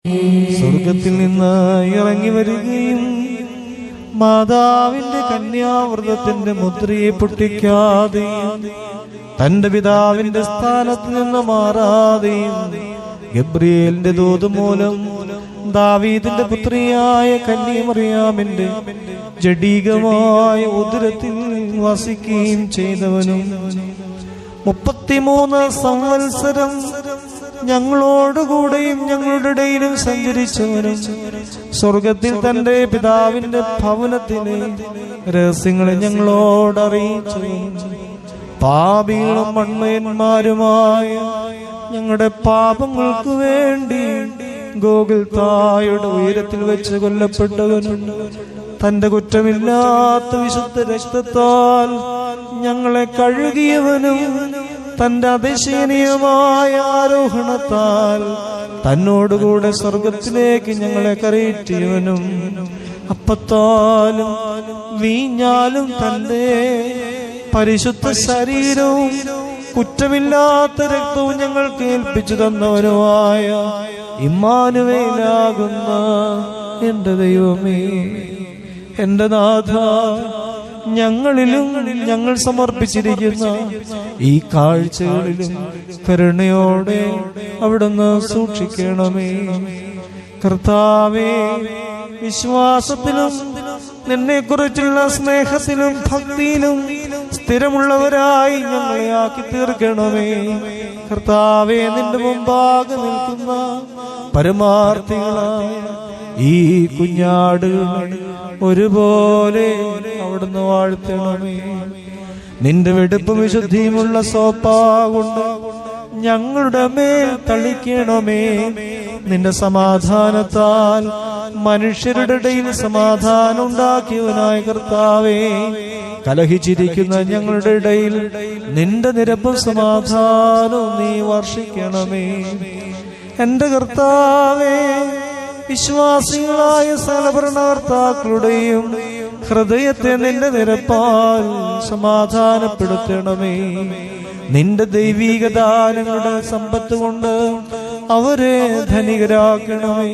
സ്വർഗത്തിൽ നിന്ന് ഇറങ്ങി വരികയും മാതാവിന്റെ കന്യാവ്രതത്തിന്റെ മുദ്രയെ പൊട്ടിക്കാതെയും തന്റെ പിതാവിന്റെ സ്ഥാനത്ത് നിന്ന് മാറാതെയും ഗബ്രിയേലിന്റെ ദൂത് മൂലം ദാവീദിന്റെ പുത്രിയായ കന്യമറിയാമിന്റെ ജഡീകമായ ഉദരത്തിൽ വസിക്കുകയും ചെയ്തവനും 33 സംവത്സരം ഞങ്ങളോടുകൂടെയും ഞങ്ങളുടെ ഇടയിലും സഞ്ചരിച്ചവനും സ്വർഗത്തിൽ തന്റെ പിതാവിന്റെ ഭവനത്തിലെ രഹസ്യങ്ങളെ ഞങ്ങളോടറിയിച്ചവനും പാപികളും മണ്മയന്മാരുമായ ഞങ്ങളുടെ പാപങ്ങൾക്ക് വേണ്ടി ഗോകുൽത്തായുടെ ഉയരത്തിൽ വെച്ച് കൊല്ലപ്പെട്ടവനും തന്റെ കുറ്റമില്ലാത്ത വിശുദ്ധ രക്തത്താൽ ഞങ്ങളെ കഴുകിയവനും തന്റെ അതിശയനീയമായ ആരോഹണത്താൽ തന്നോടുകൂടെ സ്വർഗത്തിലേക്ക് ഞങ്ങളെ കയറ്റിയവനും അപ്പത്താലും വീഞ്ഞാലും തന്റെ പരിശുദ്ധ ശരീരവും കുറ്റമില്ലാത്ത രക്തവും ഞങ്ങൾക്ക് ഏൽപ്പിച്ചു തന്നവനുമായ ഇമ്മാനുവേലാകുന്ന എന്റെ ദൈവമേ, എന്റെ നാഥ, ഞങ്ങളിലും ഞങ്ങൾ സമർപ്പിച്ചിരിക്കുന്ന ഈ കാഴ്ചകളിലും കരുണയോടെ അവിടുന്ന് സൂക്ഷിക്കണമേ. കർത്താവേ, വിശ്വാസത്തിലും നിന്നെ കുറിച്ചുള്ള സ്നേഹത്തിലും ഭക്തിയിലും സ്ഥിരമുള്ളവരായി ഞങ്ങളെ ആക്കി തീർക്കണമേ. കർത്താവേ, നിന്റെ മുമ്പാകെ നിൽക്കുന്ന പരമാർത്ഥികളായ ഈ കുഞ്ഞാടുകൾ ഒരുപോലെ അവിടുന്ന് വാഴ്ത്തണമേ. നിന്റെ വെടുപ്പും വിശുദ്ധിയുമുള്ള സോപ്പാകൊണ്ട് ഞങ്ങളുടെ മേൽ തളിക്കണമേ. നിന്റെ സമാധാനത്താൽ മനുഷ്യരുടെ ഇടയിൽ സമാധാനം ഉണ്ടാക്കിയവനായ കർത്താവേ, കലഹിച്ചിരിക്കുന്ന ഞങ്ങളുടെ ഇടയിൽ നിന്റെ നിരപ്പും സമാധാനവും നീ വർഷിക്കണമേ. എന്റെ കർത്താവേ, വിശ്വാസികളായ സകലഭരണകർത്താക്കളുടെയും ഹൃദയത്തെ നിന്റെ നിരപ്പാൽ സമാധാനപ്പെടുത്തണമേ. നിന്റെ ദൈവീക ദാനങ്ങളുടെ സമ്പത്ത് കൊണ്ട് അവരെ ധനികരാക്കണമേ.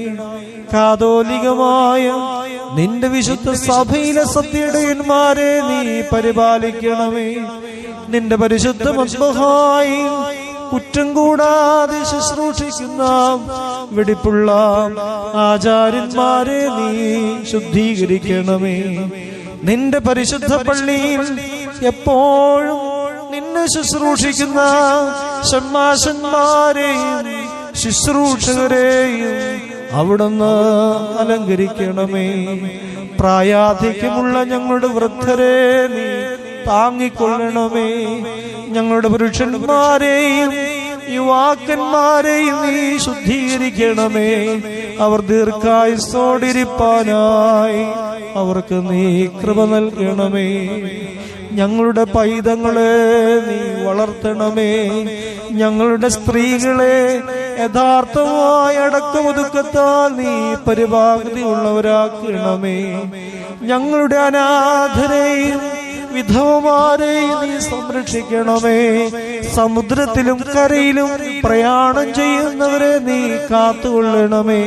കാതോലികമായ നിന്റെ വിശുദ്ധ സഭയിലെ സത്യടയന്മാരെ നീ പരിപാലിക്കണമേ. നിന്റെ പരിശുദ്ധ മദ്ബഹായി കുറ്റം കൂടാതെ ശുശ്രൂഷിക്കുന്ന വെടിപ്പുള്ള ആചാര്യന്മാരെ നീ ശുദ്ധീകരിക്കണമേ. നിന്റെ പരിശുദ്ധ പള്ളിയിൽ എപ്പോഴും നിന്നെ ശുശ്രൂഷിക്കുന്ന ഷമ്മാശന്മാരെയും ശുശ്രൂഷകരെയും അവിടുന്ന് അലങ്കരിക്കണമേ. പ്രായാധിക്യമുള്ള ഞങ്ങളുടെ വൃദ്ധരെ നീ താങ്ങിക്കൊള്ളണമേ. ഞങ്ങളുടെ പുരുഷന്മാരെയും യുവാക്കന്മാരെയും നീ ശുദ്ധീകരിക്കണമേ. അവർ ദീർഘായുസ്സോടിരിപ്പാനായി അവർക്ക് നീ കൃപ നൽകണമേ. ഞങ്ങളുടെ പൈതങ്ങളെ നീ വളർത്തണമേ. ഞങ്ങളുടെ സ്ത്രീകളെ യഥാർത്ഥമായ അടക്കമൊതുക്കത്താൽ നീ പരിപാകതി ഉള്ളവരാക്കണമേ. ഞങ്ങളുടെ അനാഥരെയും വിധവമാരെയും നീ സംരക്ഷിക്കണമേ. സമുദ്രത്തിലും കരയിലും പ്രയാണം ചെയ്യുന്നവരെ നീ കാത്തുകൊള്ളണമേ.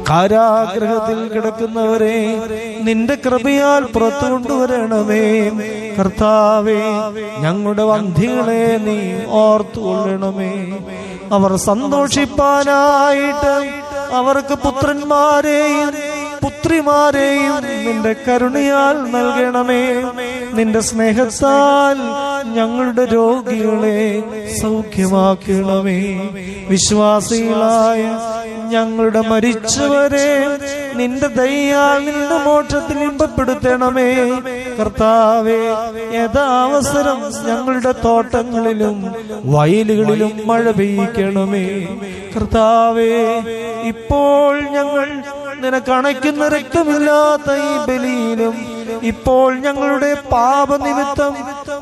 കാരാഗ്രഹത്തിൽ കിടക്കുന്നവരെ നിന്റെ കൃപയാൽ പുറത്തു കൊണ്ടുവരണമേ. കർത്താവേ, ഞങ്ങളുടെ വന്ധ്യകളെ നീ ഓർത്തുകൊള്ളണമേ. അവർ സന്തോഷിപ്പാനായിട്ട് അവർക്ക് പുത്രന്മാരെയും പുത്രിമാരെയും നിന്റെ കരുണയാൽ നൽകണമേ. നിന്റെ സ്നേഹത്താൽ ഞങ്ങളുടെ രോഗികളെ സൗഖ്യമാക്കണമേ. വിശ്വാസികളായ ഞങ്ങളുടെ മരിച്ചവരെ നിന്റെ ദയയാൽ നിന്റെ മോക്ഷത്തിൽ ഇമ്പപ്പെടുത്തണമേ. കർത്താവേ, യഥാവസരം ഞങ്ങളുടെ തോട്ടങ്ങളിലും വയലുകളിലും മഴ പെയ്യിക്കണമേ. കർത്താവേ, ഇപ്പോൾ ഞങ്ങൾ നിനക്കണയ്ക്കുന്ന രക്തമില്ലാത്ത ഈ ബലിയിലും ഇപ്പോൾ ഞങ്ങളുടെ പാപനിമിത്തം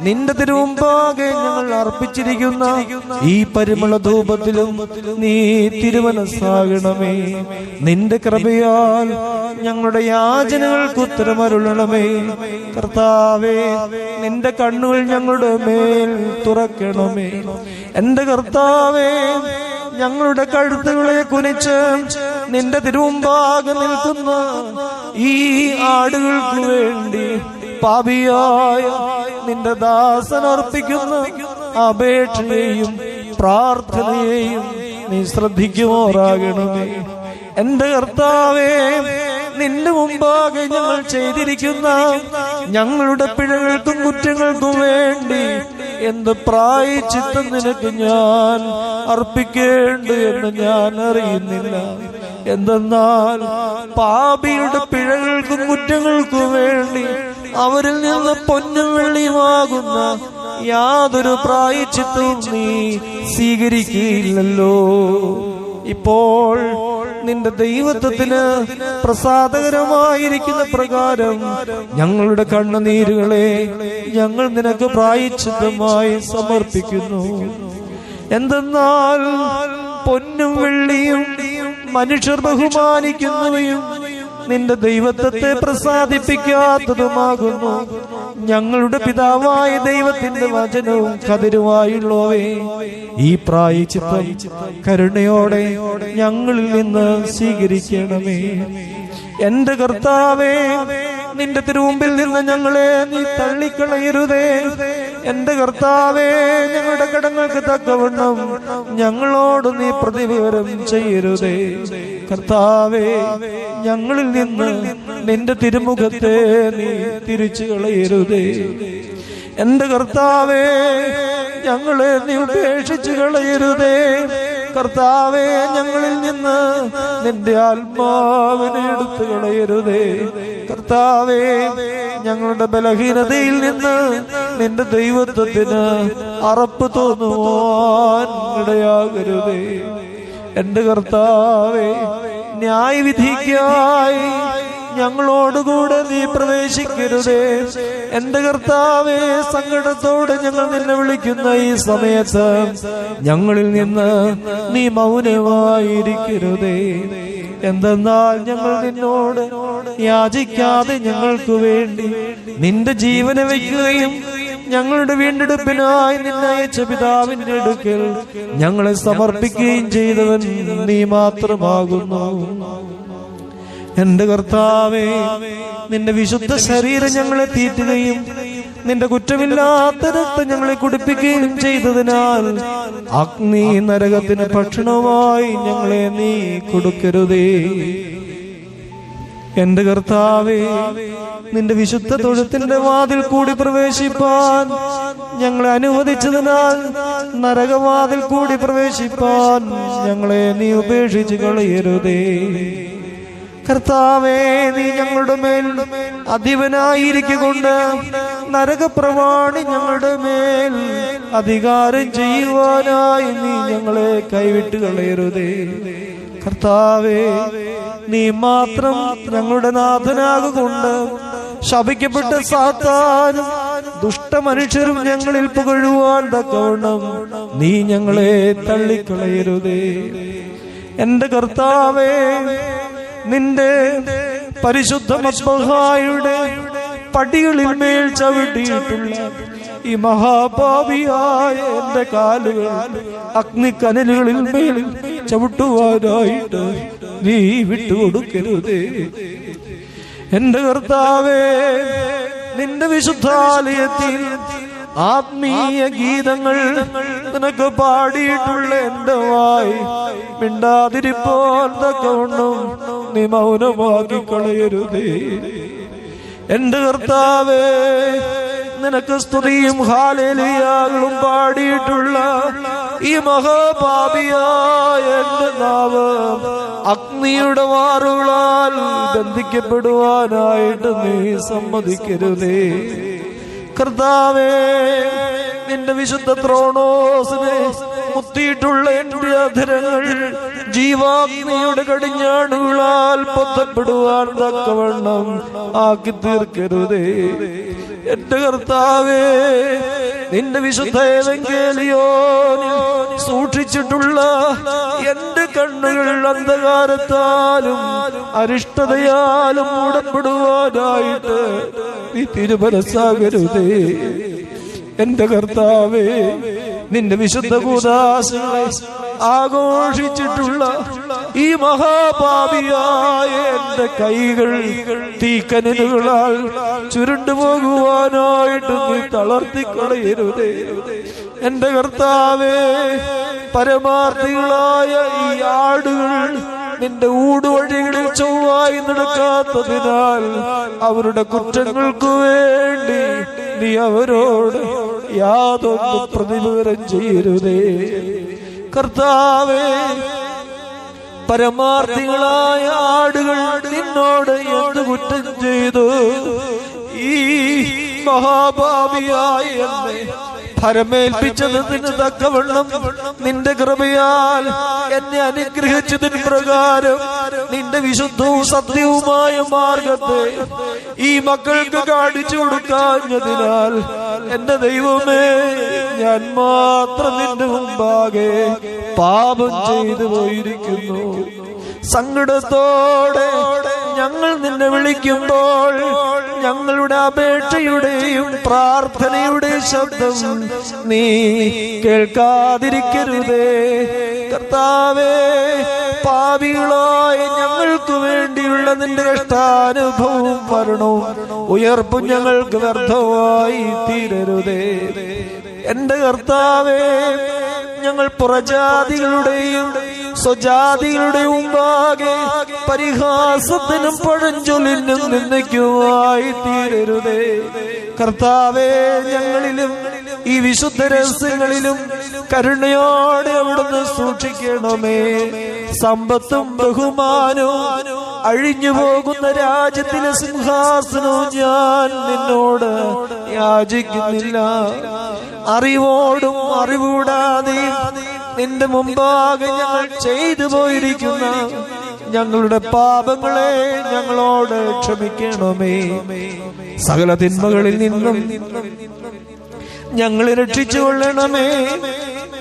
നിന്റെ തിരുമുമ്പാകെ ഞങ്ങൾ അർപ്പിച്ചിരിക്കുന്ന ഈ പരിമള ധൂപത്തിലും നീ തിരുമനസ്സാകണമേ. നിന്റെ കൃപയാൽ ഞങ്ങളുടെ യാചനകൾക്ക് ഉത്തരമരുളണമേ. കർത്താവേ, നിന്റെ കണ്ണുകൾ ഞങ്ങളുടെ മേൽ തുറക്കണമേ. എന്റെ കർത്താവേ, ഞങ്ങളുടെ കഴുത്തുകളെ കുനിച്ച് നിന്റെ തിരുമുമ്പാകെ നിൽക്കുന്ന ഈ ആടുകൾക്ക് വേണ്ടി പാപിയായ നിന്റെ ദാസൻ അർപ്പിക്കുന്ന അപേക്ഷയെയും പ്രാർത്ഥനയെയും നീ ശ്രദ്ധിക്കുമാറാകണമേ. എന്റെ കർത്താവേ, നിന്റെ മുമ്പാകെ ഞങ്ങൾ ചെയ്തിരിക്കുന്ന ഞങ്ങളുടെ പിഴകൾക്കും കുറ്റങ്ങൾക്കും വേണ്ടി എന്ത് പ്രായശ്ചിത്തം നിനക്ക് ഞാൻ അർപ്പിക്കേണ്ടു എന്ന് ഞാൻ അറിയുന്നില്ല. എന്തെന്നാൽ പാപിയുടെ പിഴകൾക്കും കുറ്റങ്ങൾക്കും വേണ്ടി അവരിൽ നിന്ന് പൊന്നും വെള്ളിയുമാകുന്ന യാതൊരു പ്രായശ്ചിത്തവും നീ സ്വീകരിക്കുകയില്ലല്ലോ. ഇപ്പോൾ നിന്റെ ദൈവത്വത്തിന് പ്രസാദകരമായിരിക്കുന്ന പ്രകാരം ഞങ്ങളുടെ കണ്ണുനീരുകളെ ഞങ്ങൾ നിനക്ക് പ്രായശ്ചിത്തമായി സമർപ്പിക്കുന്നു. എന്തെന്നാൽ പൊന്നും വെള്ളിയും മനുഷ്യർ ബഹുമാനിക്കുന്നവയും നിന്റെ ദൈവത്വത്തെ പ്രസാദിപ്പിക്കാത്തതുമാകുന്നു. ഞങ്ങളുടെ പിതാവായ ദൈവത്തിന്റെ വചനവും കതിരുമായുള്ളവേ, ഈ പ്രായശ്ചിത്തം കരുണയോടെ ഞങ്ങളിൽ നിന്ന് സ്വീകരിക്കണമേ. എന്റെ കർത്താവേ, നിന്റെ തിരുമുമ്പിൽ നിന്ന് ഞങ്ങളെ നീ തള്ളിക്കളയരുതേ. എന്റെ കർത്താവേ, ഞങ്ങളുടെ കടങ്ങൾക്ക് തക്കവണ്ണം ഞങ്ങളോട് നീ പ്രതിവിവരം ചെയ്യരുതേ. കർത്താവേ, ഞങ്ങളിൽ നിന്ന് നിന്റെ തിരുമുഖത്തെ നീ തിരിച്ചു കളയരുതേ. എന്റെ കർത്താവേ, ഞങ്ങളെ നീ ഉപേക്ഷിച്ചു കളയരുതേ. കർത്താവേ, ഞങ്ങളിൽ നിന്ന് നിന്റെ ആത്മാവിനെ എടുത്തു കളയരുതേ. കർത്താവേ, ഞങ്ങളുടെ ബലഹീനതയിൽ നിന്ന് നിന്റെ ദൈവത്വത്തിന് അറപ്പ് തോന്നുവാൻ ഇടയാകരുതേ. എന്റെ കർത്താവേ, ന്യായവിധിക്കായി ഞങ്ങളോടുകൂടെ നീ പ്രവേശിക്കരുതേ. എന്റെ കർത്താവേ, സങ്കടത്തോടെ ഞങ്ങൾ നിന്നെ വിളിക്കുന്ന ഈ സമയത്ത് ഞങ്ങളിൽ നിന്ന് നീ മൗനമായിരിക്കരുതേ. എന്തെന്നാൽ ഞങ്ങൾ നിന്നോട് യാചിക്കാതെ ഞങ്ങൾക്ക് വേണ്ടി നിന്റെ ജീവനെ വയ്ക്കുകയും ഞങ്ങളുടെ വീണ്ടെടുപ്പിനായി നിന്നെ അയച്ച പിതാവിന്റെ അടുക്കൽ ഞങ്ങളെ സമർപ്പിക്കുകയും ചെയ്തവൻ നീ മാത്രമാകുന്നു. എന്റെ കർത്താവേ, നിന്റെ വിശുദ്ധ ശരീരം ഞങ്ങളെ തീറ്റുകയും നിന്റെ കുറ്റമില്ലാത്ത രക്തം ഞങ്ങളെ കുടിപ്പിക്കുകയും ചെയ്തതിനാൽ അഗ്നി നരകത്തിന് ഭക്ഷണമായി ഞങ്ങളെ നീ കൊടുക്കരുതേ. എന്റെ കർത്താവേ, നിന്റെ വിശുദ്ധ തൊഴുത്തിന്റെ വാതിൽ കൂടി പ്രവേശിപ്പാൻ ഞങ്ങളെ അനുവദിച്ചതിനാൽ നരകവാതിൽ കൂടി പ്രവേശിപ്പാൻ ഞങ്ങളെ നീ ഉപേക്ഷിച്ചു കളയരുതേ. കർത്താവേ, നീ ഞങ്ങളുടെ മേൽ അധിപനായിരിക്കൊണ്ട് നരകപ്രമാണി ഞങ്ങളുടെ മേൽ അധികാരം ചെയ്യുവാനായി നീ ഞങ്ങളെ കൈവിട്ട് കളയരുതേ. കർത്താവേ, നീ മാത്രം ഞങ്ങളുടെ നാഥനാകൊണ്ട് ശപിക്കപ്പെട്ട സാത്താനും ദുഷ്ടമനുഷ്യരും ഞങ്ങളിൽ പുകഴുവാൻ തക്കവണ്ണം നീ ഞങ്ങളെ തള്ളിക്കളയരുതേ. എന്റെ കർത്താവേ, നിന്റെ പരിശുദ്ധ മസ്ബഹായുടെ പടികളിൽ മേൽ ചവിട്ടിയിട്ടുള്ള ഈ മഹാപാപിയായ എന്റെ കാലുകൾ അഗ്നിക്കനലുകളിൽ മേൽ ചവിട്ടുവാനായിട്ട് നീ വിട്ടുകൊടുക്കരുതേ. എന്റെ കർത്താവേ, നിന്റെ വിശുദ്ധാലയത്തിൽ ആത്മീയ ഗീതങ്ങൾ നിനക്ക് പാടിയിട്ടുള്ള എന്റെ വായി മിണ്ടാതിരിപ്പോൾ തക്കവണ്ണം നീ മൗനമാക്കി കളയരുതേ. എന്റെ കർത്താവേ, നിനക്ക് സ്തുതിയും ഹല്ലേലൂയകളും പാടിയിട്ടുള്ള ഈ മഹാപാപിയായ എന്റെ നാവ് അഗ്നിയുടെ വാറുകളാൽ ബന്ധിക്കപ്പെടുവാനായിട്ട് നീ സമ്മതിക്കരുതേ. കർത്താവേ, നിന്റെ വിശുദ്ധ ത്രോണോസിനെ മുത്തിയിട്ടുള്ള എന്റെ അധരങ്ങൾ ജീവാഗ്നിയുടെ കടിഞ്ഞാണുകളാൽ പൊത്തപ്പെടുവാൻ തക്കവണ്ണം ആക്കി തീർക്കരുതേ. എന്റെ കർത്താവേ, നിന്റെ വിശുദ്ധ ഏവങ്കേലിയോനിൽ സൂക്ഷിച്ചിട്ടുള്ള എന്റെ കണ്ണുകൾ അന്ധകാരത്താലും അരിഷ്ടതയാലും മൂടപ്പെടുവാനായിട്ട് നീ തിരുമനസ്സാകരുതേ. എന്റെ കർത്താവേ, നിന്റെ വിശുദ്ധ കൂദാശകളെ ആഘോഷിച്ചിട്ടുള്ള ഈ മഹാപാപിയായ എന്റെ കൈകൾ തീക്കനലുകളാൽ ചുരുണ്ടു പോകുവാനായിട്ട് നീ തളർത്തിക്കളയരുതേ. എന്റെ കർത്താവേ, പരമാർത്ഥികളായ ഈ ആടുകൾ നിന്റെ ഊടുവഴികളിൽ ചൊവ്വായി നടക്കാത്തതിനാൽ അവരുടെ കുറ്റങ്ങൾക്ക് വേണ്ടി നീ അവരോട് യാതൊന്നും പ്രതിപകരം ചെയ്യരുതേ. കർത്താവേ, പരമാർത്ഥികളായ ആടുകൾ നിന്നോട് എന്ത് കുറ്റം ചെയ്തു? ഈ മഹാപാപിയായ എന്നെ ഫലമേൽപ്പിച്ചതിന് തക്കവണ്ണം നിന്റെ കൃപയാൽ എന്നെ അനുഗ്രഹിച്ചതിന് പ്രകാരം നിന്റെ വിശുദ്ധവും സത്യവുമായ മാർഗത്തെ ഈ മക്കൾക്ക് കാണിച്ചു കൊടുക്കാഞ്ഞതിനാൽ എന്റെ ദൈവമേ, ഞാൻ മാത്രം നിന്റെ മുമ്പാകെ പാപം ചെയ്തു പോയിരിക്കുന്നു. സങ്കടത്തോടെ ഞങ്ങൾ നിന്നെ വിളിക്കുമ്പോൾ ഞങ്ങളുടെ അപേക്ഷയുടെയും പ്രാർത്ഥനയുടെയും ശബ്ദം നീ കേൾക്കാതിരിക്കരുതേ. കർത്താവേ, പാപികളായ ഞങ്ങൾക്ക് വേണ്ടിയുള്ള നിന്റെ കഷ്ടാനുഭവവും മരണവും ഉയർപ്പും ഞങ്ങൾക്ക് വ്യർത്ഥമായി തീരരുതേ. എന്റെ കർത്താവേ, ഞങ്ങൾ പുറജാതികളുടെയും സ്വജാതികളുടെയും മുമ്പാകെ പരിഹാസത്തിനും പഴഞ്ചൊല്ലിനും നിന്ദിക്കുമായി തീരരുതേ. കർത്താവേ, ഞങ്ങളിലും ഈ വിശുദ്ധ രഹസ്യങ്ങളിലും കരുണയോടെ അവിടുന്ന് സൂക്ഷിക്കണമേ. സമ്പത്തും ബഹുമാനവും അഴിഞ്ഞു പോകുന്ന രാജ്യത്തിലെ സിംഹാസനവും ഞാൻ നിന്നോട് യാചിക്കുന്നില്ല. അറിവോടും അറിവൂടാതെയും നിന്റെ മുമ്പാകെ ഞങ്ങൾ ചെയ്തു പോയിരിക്കുന്ന ഞങ്ങളുടെ പാപങ്ങളെ ഞങ്ങളോട് ക്ഷമിക്കണമേ. സകല തിന്മകളിൽ നിന്നും ഞങ്ങളെ രക്ഷിച്ചു കൊള്ളണമേ.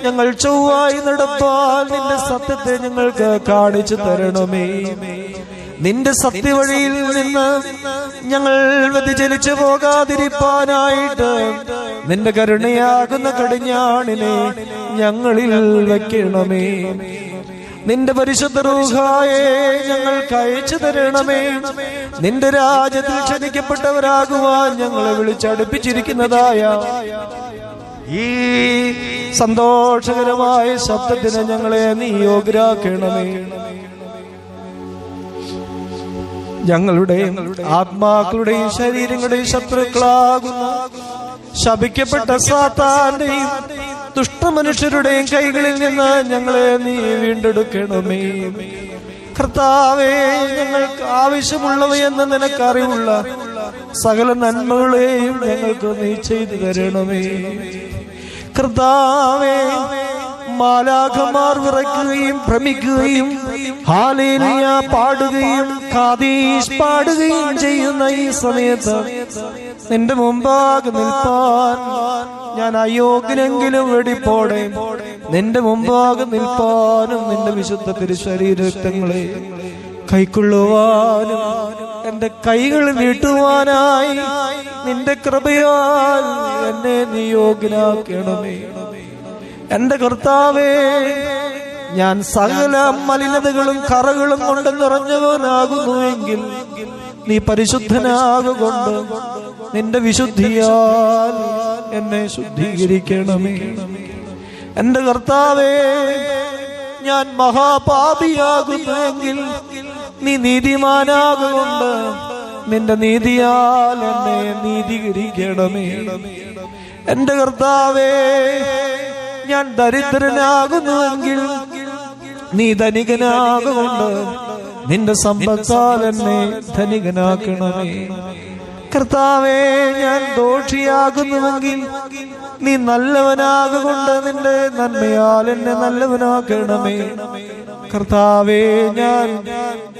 ഞങ്ങൾ ചൊവ്വായി നടപ്പാൻ നിന്റെ സത്യത്തെ ഞങ്ങൾക്ക് കാണിച്ചു തരണമേ. നിന്റെ സത്യവഴിയിൽ നിന്ന് ഞങ്ങൾ വ്യതിചലിച്ചു പോകാതിരിപ്പാനായിട്ട് നിന്റെ കരുണയാകുന്ന കടിഞ്ഞാണിനെ ഞങ്ങളിൽ വെക്കണമേ. നിന്റെ പരിശുദ്ധ റൂഹായെ ഞങ്ങൾക്ക് അയച്ചു തരണമേ. നിന്റെ രാജ്യത്തിൽ ക്ഷണിക്കപ്പെട്ടവരാകുവാൻ ഞങ്ങളെ വിളിച്ചടുപ്പിച്ചിരിക്കുന്നതായ ഈ സന്തോഷകരമായ ശബ്ദത്തിന് ഞങ്ങളെ നീ യോഗ്യരാക്കണമേ. ഞങ്ങളുടെയും ആത്മാക്കളുടെയും ശരീരങ്ങളുടെയും ശത്രുക്കളാകുന്ന ശപിക്കപ്പെട്ട സാത്താന്റെയും ദുഷ്ടമനുഷ്യരുടെയും കൈകളിൽ നിന്ന് ഞങ്ങളെ നീ വീണ്ടെടുക്കണമേ. കർത്താവേ, ഞങ്ങൾക്ക് ആവശ്യമുള്ളവയെന്ന് നിനക്കറിവുള്ള സകല നന്മകളെയും ഞങ്ങൾക്ക് നീ ചെയ്തു തരണമേ. കർത്താവേ, മാലാഖമാർ വിറയ്ക്കുകയും ഭ്രമിക്കുകയും ഹല്ലേലൂയ പാടുകയും ഖാദീശ് പാടുകയും ചെയ്യുന്ന ഈ സമയത്ത് നിന്റെ മുമ്പാകെ നിൽപ്പാൻ ഞാൻ അയോഗ്യനെങ്കിലും വെടിപ്പോടെ നിന്റെ മുമ്പാകെ നിൽപ്പാനും നിന്റെ വിശുദ്ധ തിരുശരീരങ്ങളെ കൈക്കൊള്ളുവാനും എന്റെ കൈകൾ നീട്ടുവാനായി നിന്റെ കൃപയാൽ എന്നെ നീ യോഗ്യനാക്കണമേ. എന്റെ കർത്താവേ, ഞാൻ സകല മലിനതകളും കറകളും കൊണ്ട് നിറഞ്ഞവനാകുന്നുവെങ്കിൽ നീ പരിശുദ്ധനാകൊണ്ട് നിന്റെ വിശുദ്ധിയാൽ എന്നെ ശുദ്ധീകരിക്കണമേ. എന്റെ കർത്താവേ, ഞാൻ മഹാപാപിയാകുന്നുവെങ്കിൽ നീ നീതിമാനാകൊണ്ട് നിന്റെ നീതിയാൽ എന്നെ നീതീകരിക്കണമേ. എന്റെ കർത്താവേ, ഞാൻ ദരിദ്രനാകുന്നുവെങ്കിൽ നീ ധനികനാകൊണ്ട് നിന്റെ സമ്പത്താൽ എന്നെ ധനികനാക്കണമേ. കർത്താവേ, ഞാൻ ദോഷിയാകുന്നുവെങ്കിൽ നീ നല്ലവനാകൊണ്ട് നിന്റെ നന്മയാൽ എന്നെ നല്ലവനാക്കണമേ. കർത്താവേ, ഞാൻ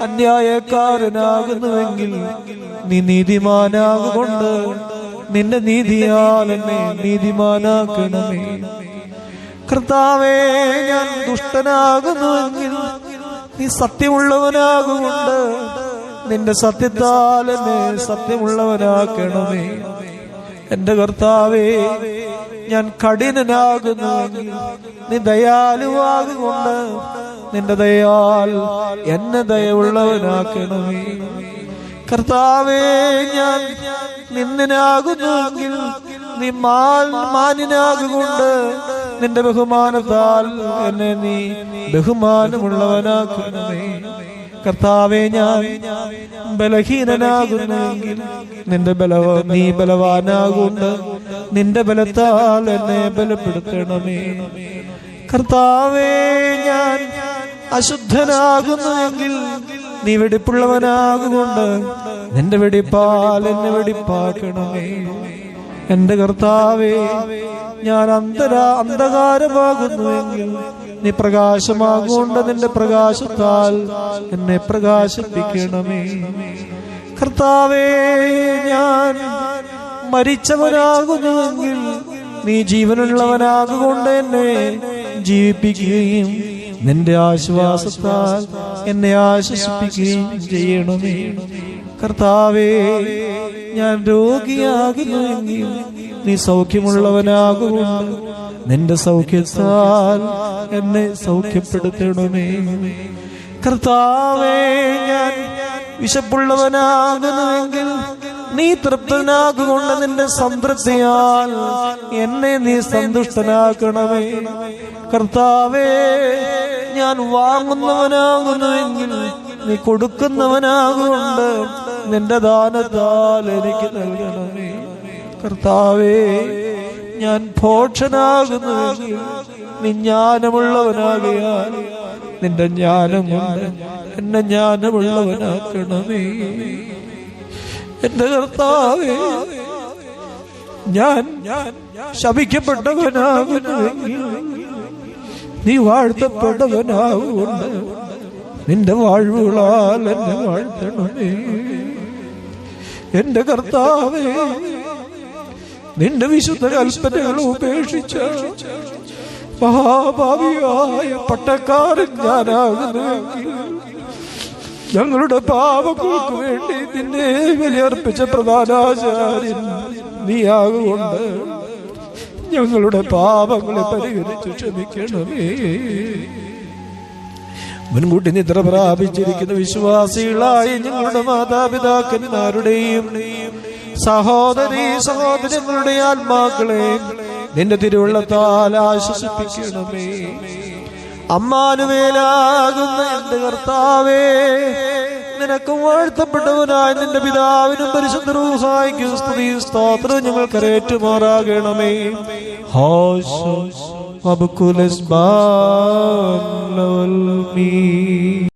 അന്യായക്കാരനാകുന്നുവെങ്കിൽ നീ നീതിമാനാകൊണ്ട് നിന്റെ നീതിയാൽ എന്നെ നീതിമാനാക്കണമേ. കർത്താവേ, ഞാൻ ദുഷ്ടനാകുന്നുവെങ്കിൽ നീ സത്യമുള്ളവനാകുകൊണ്ട് നിന്റെ സത്യത്താൽ എന്നെ സത്യമുള്ളവനാക്കണമേ. എന്റെ കർത്താവേ, ഞാൻ കഠിനനാകുന്നുവെങ്കിൽ നീ ദയാലുവാകൊണ്ട് നിന്റെ ദയാൽ എന്നെ ദയവുള്ളവനാക്കണമേ. കർത്താവേ, ഞാൻ നിന്ദനാകുന്നുവെങ്കിൽ നീ മാന്യനാകൊണ്ട് നിന്റെ ബഹുമാനത്താൽ എന്നെ നീ ബഹുമാനമുള്ളവനാക്കണമേ. കർത്താവേ, ഞാൻ ബലഹീനനാകുന്നെങ്കിൽ നീ ബലവാനാകൊണ്ട് നിന്റെ ബലത്താൽ എന്നെ ബലപ്പെടുത്തണമേ. കർത്താവേ, ഞാൻ അശുദ്ധനാകുന്നുവെങ്കിൽ നീ വെടിപ്പുള്ളവനാകൊണ്ട് നിന്റെ വെടിപ്പാൽ എന്നെ വെടിപ്പാക്കണമേ. എന്റെ കർത്താവേ, ഞാൻ അന്ധകാരമാകുന്നുവെങ്കിൽ നീ പ്രകാശമാകൊണ്ട് നിന്റെ പ്രകാശത്താൽ എന്നെ പ്രകാശിപ്പിക്കണമേ. കർത്താവേ, ഞാൻ മരിച്ചവനാകുന്നുവെങ്കിൽ നീ ജീവനുള്ളവനാകൊണ്ട് എന്നെ ജീവിപ്പിക്കുകയും നിന്റെ ആശ്വാസത്താൽ എന്നെ ആശ്വസിപ്പിക്കുകയും ചെയ്യണമേ. കർത്താവേ, ഞാൻ രോഗിയാകുന്നുവെങ്കിൽ നീ സൗഖ്യമുള്ളവനാകുകൊണ്ട് നിന്റെ സൗഖ്യത്താൽ എന്നെ സൗഖ്യപ്പെടുത്തണമേ. കർത്താവേ, ഞാൻ വിശപ്പുള്ളവനാകുന്നുവെങ്കിൽ നീ തൃപ്തനാകുകൊണ്ട് നിന്റെ സംതൃപ്തിയാൽ എന്നെ നീ സന്തുഷ്ടനാക്കണമേ. കർത്താവേ, ഞാൻ വാങ്ങുന്നവനാകുന്നുവെങ്കിൽ നീ കൊടുക്കുന്നവനാകുകൊണ്ട് നിന്റെ ദാനത്താൽ എനിക്ക് നൽകണമേ. കർത്താവേ, ഞാൻ ഭോഷനാകുന്നുവെങ്കിൽ നീ ജ്ഞാനമുള്ളവനാകിയാൽ നിന്റെ ജ്ഞാനം കൊണ്ട് എന്നെ ജ്ഞാനമുള്ളവനാക്കണമേ. എന്റെ കർത്താവേ, ഞാൻ ശപിക്കപ്പെട്ടവനാകുന്നുവെങ്കിൽ നീ വാഴ്ത്തപ്പെട്ടവനാകുകൊണ്ട് നിന്റെ വാഴ്വുകളാൽ എന്നെ വാഴ്ത്തണമേ. എന്റെ കർത്താവേ, നിന്റെ വിശുദ്ധ കൽപ്പനകൾ ഉപേക്ഷിച്ച മഹാഭാവിയായ പട്ടക്കാരൻ ഞാനാകുന്നുവെങ്കിൽ ഞങ്ങളുടെ പാപങ്ങൾക്ക് വേണ്ടി നിന്നെ ബലിയർപ്പിച്ച പ്രധാനാചാര്യൻ നീയാകൊണ്ട് ഞങ്ങളുടെ പാപങ്ങളെ പരിഹരിച്ച് ക്ഷമിക്കണമേ. മുൻകൂട്ടി നിദ്ര പ്രാപിച്ചിരിക്കുന്ന വിശ്വാസികളായി ഞങ്ങളുടെ മാതാപിതാക്കന്മാരുടെയും സഹോദരങ്ങളുടെ ആത്മാക്കളെ നിന്റെ തിരുവുള്ളത്താൽ ആശ്വസിപ്പിക്കണമേ. അമ്മാനുവേലാകുന്ന എന്റെ കർത്താവേ, നിനക്കും വാഴ്ത്തപ്പെട്ടവനായ നിന്റെ പിതാവിനും പരിശുദ്ധ റൂഹായിക്കും സ്തുതിയും സ്തോത്രവും ഞങ്ങൾ കരേറ്റുമാറാകണമേ.